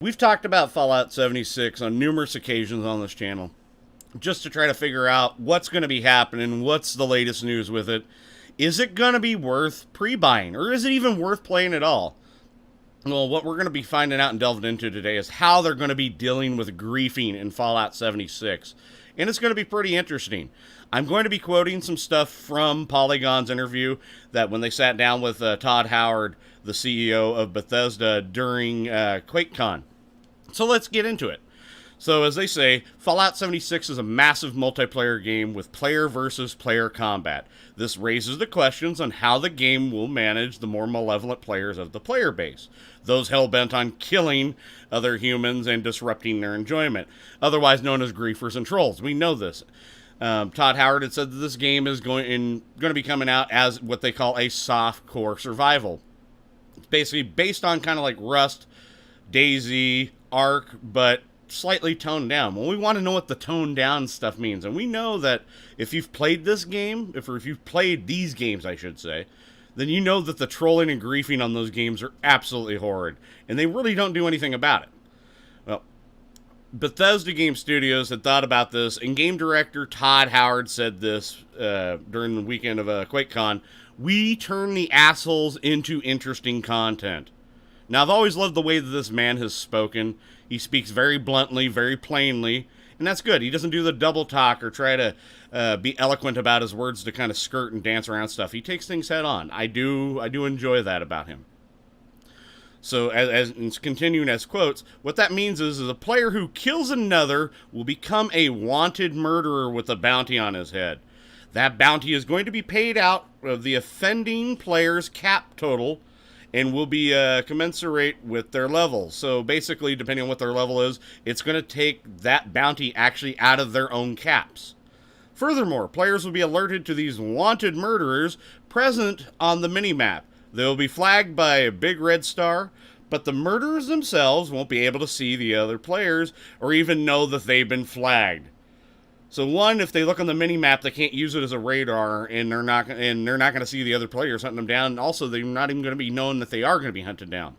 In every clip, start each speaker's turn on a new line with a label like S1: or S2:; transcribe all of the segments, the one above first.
S1: We've talked about Fallout 76 on numerous occasions on this channel just to try to figure out what's going to be happening, what's the latest news with it. Is it going to be worth pre-buying, or is it even worth playing at all? Well, what we're going to be finding out and delving into today is how they're going to be dealing with griefing in Fallout 76. And it's going to be pretty interesting. I'm going to be quoting some stuff from Polygon's interview that when they sat down with Todd Howard, the CEO of Bethesda, during QuakeCon. So let's get into it. So as they say, Fallout 76 is a massive multiplayer game with player versus player combat. This raises the questions on how the game will manage the more malevolent players of the player base, those hell-bent on killing other humans and disrupting their enjoyment, otherwise known as griefers and trolls. We know this. Todd Howard had said that this game is going to be coming out as what they call a soft-core survival. It's basically based on kind of like Rust, DayZ, Ark, but slightly toned down. Well, we want to know what the toned down stuff means, and we know that if you've played this game, if you've played these games, I should say, then you know that the trolling and griefing on those games are absolutely horrid, and they really don't do anything about it. Well, Bethesda Game Studios had thought about this, and game director Todd Howard said this during the weekend of QuakeCon: "We turn the assholes into interesting content." Now, I've always loved the way that this man has spoken. He speaks very bluntly, very plainly, and that's good. He doesn't do the double talk or try to be eloquent about his words to kind of skirt and dance around stuff. He takes things head on. I do enjoy that about him. So, as continuing as quotes, what that means is a player who kills another will become a wanted murderer with a bounty on his head. That bounty is going to be paid out of the offending player's cap total and will be commensurate with their level. So basically, depending on what their level is, it's going to take that bounty actually out of their own caps. Furthermore, players will be alerted to these wanted murderers present on the minimap. They'll be flagged by a big red star, but the murderers themselves won't be able to see the other players or even know that they've been flagged. So one, if they look on the mini-map, they can't use it as a radar, and they're not going to see the other players hunting them down. And also, they're not even going to be known that they are going to be hunted down.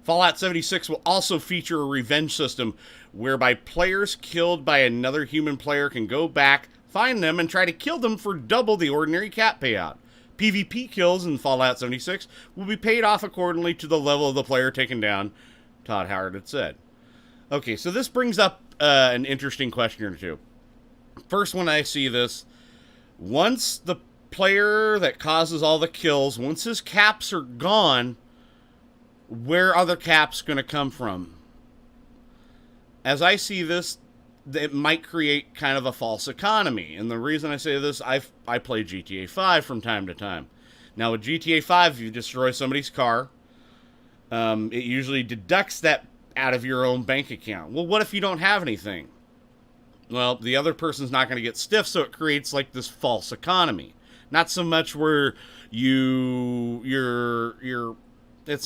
S1: Fallout 76 will also feature a revenge system whereby players killed by another human player can go back, find them, and try to kill them for double the ordinary cap payout. PvP kills in Fallout 76 will be paid off accordingly to the level of the player taken down, Todd Howard had said. Okay, so this brings up an interesting question or two. First, when I see this, once the player that causes all the kills, once his caps are gone, where are the caps going to come from? As I see this, it might create kind of a false economy. And the reason I say this, I play GTA 5 from time to time. Now, with GTA 5, if you destroy somebody's car, it usually deducts that out of your own bank account. Well, what if you don't have anything? Well, the other person's not going to get stiff, so it creates like this false economy. Not so much where it's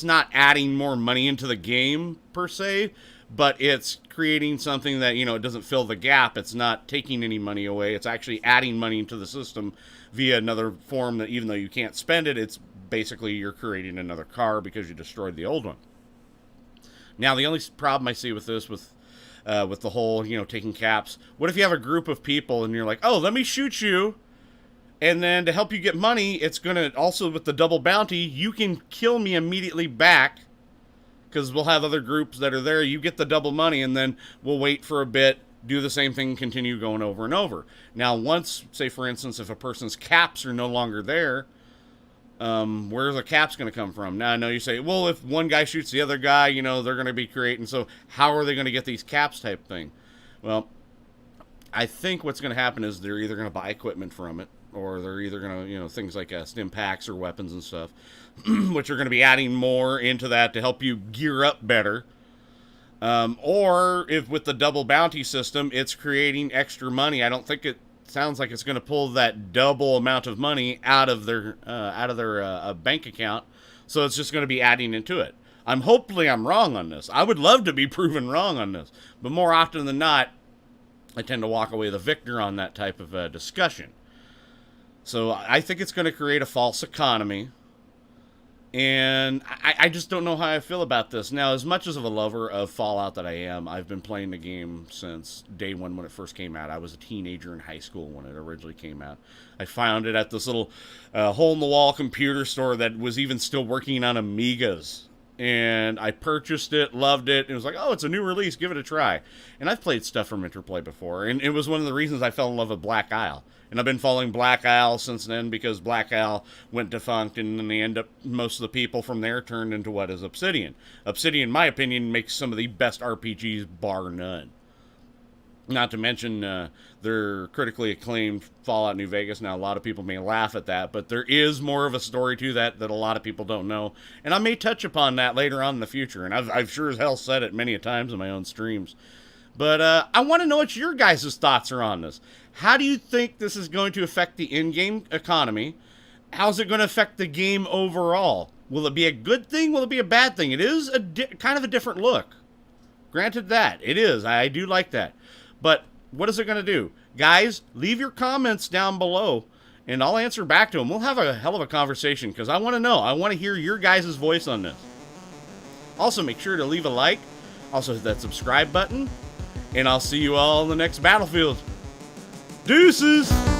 S1: not adding more money into the game per se, but it's creating something that, it doesn't fill the gap. It's not taking any money away. It's actually adding money into the system via another form that, even though you can't spend it, it's basically you're creating another car because you destroyed the old one. Now, the only problem I see with this, with the whole, taking caps, what if you have a group of people and you're like, oh, let me shoot you, and then to help you get money, it's going to, also with the double bounty, you can kill me immediately back, because we'll have other groups that are there, you get the double money, and then we'll wait for a bit, do the same thing, continue going over and over. Now, once, say for instance, if a person's caps are no longer there, where's the caps going to come from? Now, I know you say, well, if one guy shoots the other guy, they're going to be creating, so how are they going to get these caps type thing? Well, I think what's going to happen is they're either going to buy equipment from it, or they're either going to, things like stim packs or weapons and stuff, which are going to be adding more into that to help you gear up better. Or if with the double bounty system, it's creating extra money. I don't think it sounds like it's going to pull that double amount of money out of their bank account, so it's just going to be adding into it. Hopefully I'm wrong on this. I would love to be proven wrong on this, but more often than not, I tend to walk away the victor on that type of discussion. So I think it's going to create a false economy. And I just don't know how I feel about this. Now, as much as of a lover of Fallout that I am, I've been playing the game since day one when it first came out. I was a teenager in high school when it originally came out. I found it at this little hole-in-the-wall computer store that was even still working on Amigas. And I purchased it, loved it. It was like, oh, it's a new release, give it a try. And I've played stuff from Interplay before, and it was one of the reasons I fell in love with Black Isle. And I've been following Black Isle since then because Black Isle went defunct, and then they end up, most of the people from there turned into what is Obsidian. Obsidian, in my opinion, makes some of the best RPGs, bar none. Not to mention their critically acclaimed Fallout New Vegas. Now, a lot of people may laugh at that, but there is more of a story to that a lot of people don't know. And I may touch upon that later on in the future, and I've sure as hell said it many a times in my own streams. But I want to know what your guys' thoughts are on this. How do you think this is going to affect the in-game economy? How's it going to affect the game overall? Will it be a good thing? Will it be a bad thing? It is kind of a different look. Granted that. It is. I do like that. But what is it going to do? Guys, leave your comments down below, and I'll answer back to them. We'll have a hell of a conversation, because I want to know. I want to hear your guys' voice on this. Also, make sure to leave a like. Also, hit that subscribe button. And I'll see you all in the next Battlefield. Deuces!